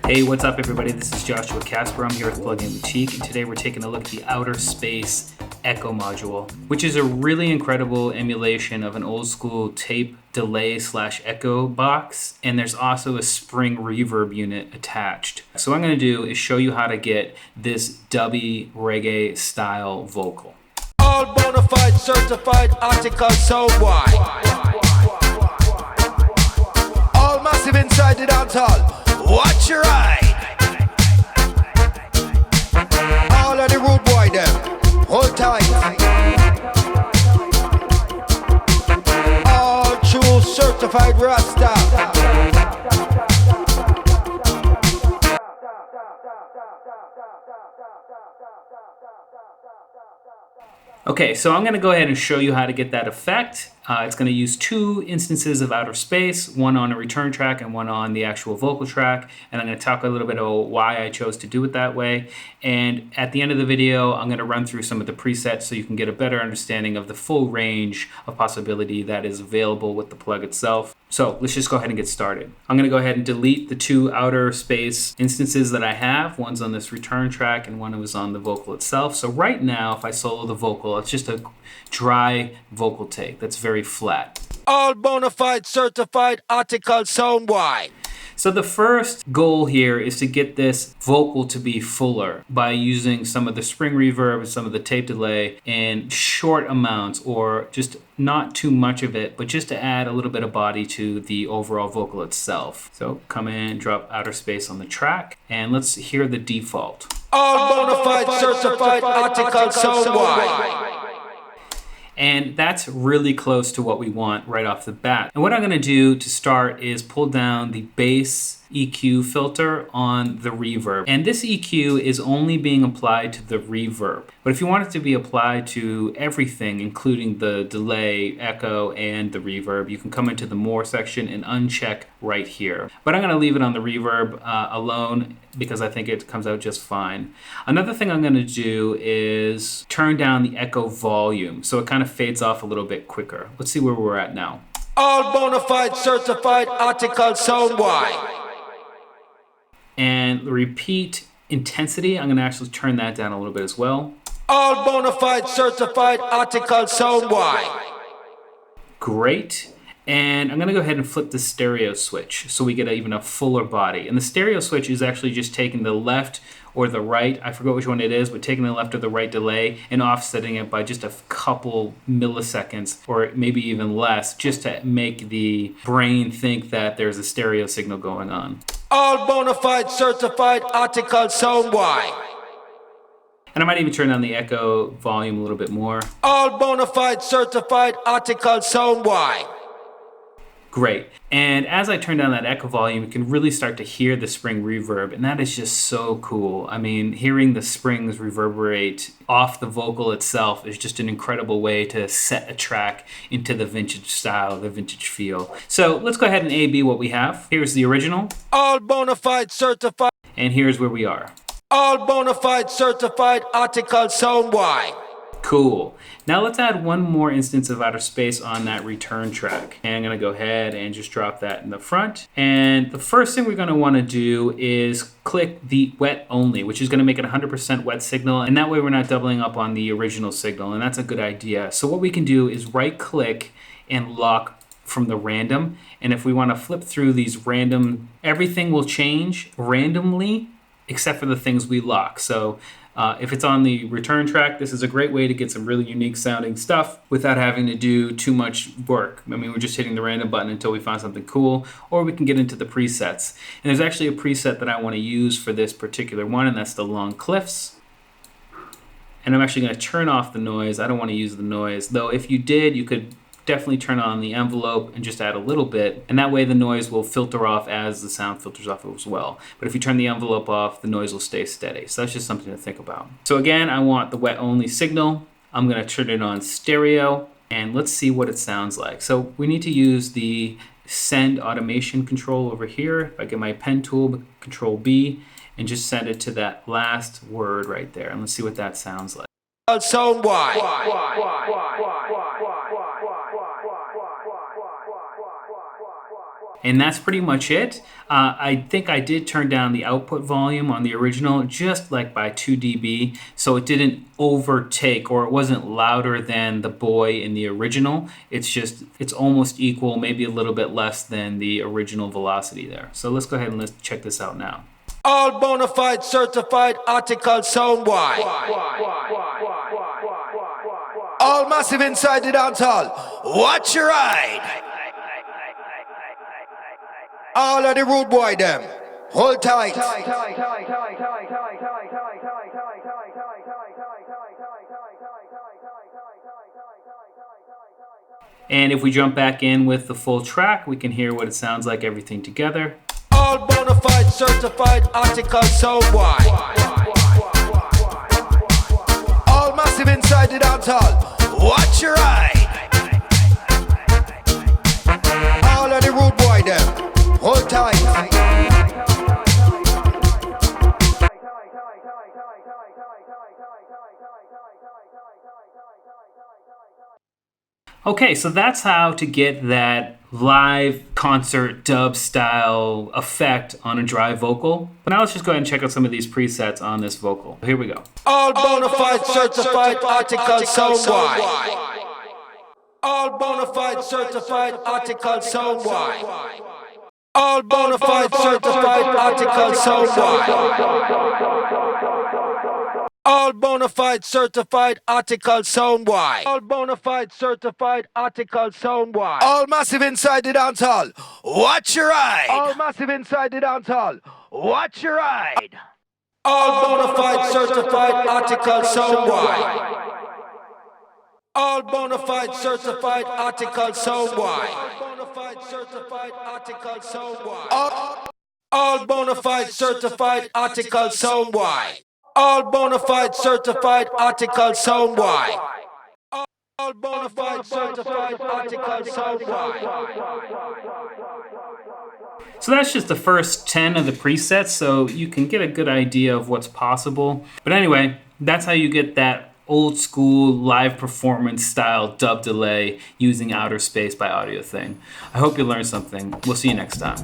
Hey, what's up everybody? This is Joshua Casper. I'm here with Plugin Boutique, and today we're taking a look at the Outer Space Echo module, which is a really incredible emulation of an old school tape delay / echo box, and there's also a spring reverb unit attached. So what I'm going to do is show you how to get this dubby reggae style vocal. All bona fide certified article so wide. All massive inside the dance hall. Watch your ride. All of the rude boy them, hold tight. All true certified Rasta. Okay, so I'm going to go ahead and show you how to get that effect. It's going to use two instances of Outer Space, one on a return track and one on the actual vocal track. And I'm going to talk a little bit about why I chose to do it that way. And at the end of the video, I'm going to run through some of the presets so you can get a better understanding of the full range of possibility that is available with the plug itself. So let's just go ahead and get started. I'm going to go ahead and delete the two Outer Space instances that I have. One's on this return track and one was on the vocal itself. So right now, if I solo the vocal, it's just a dry vocal take that's very flat. All bona fide certified article sound wide. So the first goal here is to get this vocal to be fuller by using some of the spring reverb and some of the tape delay in short amounts, or just not too much of it, but just to add a little bit of body to the overall vocal itself. So come in, drop Outer Space on the track, and let's hear the default. All bona fide certified article sound wide. And that's really close to what we want right off the bat. And what I'm going to do to start is pull down the bass EQ filter on the reverb. And this EQ is only being applied to the reverb. But if you want it to be applied to everything, including the delay, echo, and the reverb, you can come into the More section and uncheck right here. But I'm going to leave it on the reverb alone because I think it comes out just fine. Another thing I'm going to do is turn down the echo volume so it kind of fades off a little bit quicker. Let's see where we're at now. All bona fide certified article sound wide. And repeat intensity, I'm going to actually turn that down a little bit as well. All bona fide certified article sound wide. Great. And I'm going to go ahead and flip the stereo switch so we get even a fuller body. And the stereo switch is actually just taking the left or the right, I forgot which one it is, but taking the left or the right delay and offsetting it by just a couple milliseconds or maybe even less, just to make the brain think that there's a stereo signal going on. All bona fide certified article sound wide. And I might even turn down the echo volume a little bit more. All bona fide certified article sound wide. Great. And as I turn down that echo volume, you can really start to hear the spring reverb, and that is just so cool. I mean, hearing the springs reverberate off the vocal itself is just an incredible way to set a track into the vintage style, the vintage feel. So let's go ahead and A/B what we have. Here's the original. All bona fide certified. And here's where we are. All bona fide certified article sound wide. Cool. Now let's add one more instance of Outer Space on that return track. And I'm going to go ahead and just drop that in the front. And the first thing we're going to want to do is click the wet only, which is going to make it 100% wet signal. And that way we're not doubling up on the original signal. And that's a good idea. So what we can do is right click and lock from the random. And if we want to flip through these random, everything will change randomly except for the things we lock. So if it's on the return track, this is a great way to get some really unique sounding stuff without having to do too much work. I mean, we're just hitting the random button until we find something cool, or we can get into the presets. And there's actually a preset that I want to use for this particular one, and that's the long cliffs. And I'm actually going to turn off the noise. I don't want to use the noise, though if you did, you could definitely turn on the envelope and just add a little bit, and that way the noise will filter off as the sound filters off as well. But if you turn the envelope off, the noise will stay steady. So that's just something to think about. So again, I want the wet only signal. I'm going to turn it on stereo, and let's see what it sounds like. So we need to use the send automation control over here. If I get my pen tool, Control B, and just send it to that last word right there, and let's see what that sounds like. Sound wide. And that's pretty much it. I think I did turn down the output volume on the original just like by 2 dB, so it didn't overtake, or it wasn't louder than the boy in the original. It's almost equal, maybe a little bit less than the original velocity there. So let's go ahead and let's check this out now. All bona fide certified article sound wide. All massive inside the dance hall. Watch your ride. All of the rude boy them. Hold tight. And if we jump back in with the full track, we can hear what it sounds like, everything together. All bona fide certified article sound wide. All massive inside the dance hall. Watch your ride. All of the rude boy them. Hold tight. Okay, so that's how to get that live concert dub style effect on a dry vocal. But now let's just go ahead and check out some of these presets on this vocal. Here we go. All bona fide certified article sound wide. All bona fide certified article sound wide. All bona fide certified article sound wide. All bona fide certified article sound wide. All bona fide certified article sound wide. All massive inside the dance hall. Watch your ride. All massive inside the dance hall. Watch your ride. All bona fide certified article sound wide. All bona fide certified article sound wide. All bona fide certified article sound wide. All bona fide certified article sound wide. All bona fide certified article sound wide. All bona fide certified article sound wide. So that's just the first 10 of the presets, so you can get a good idea of what's possible. But anyway, that's how you get that old school live performance style dub delay using Outer Space by AudioThing. I hope you learned something. We'll see you next time.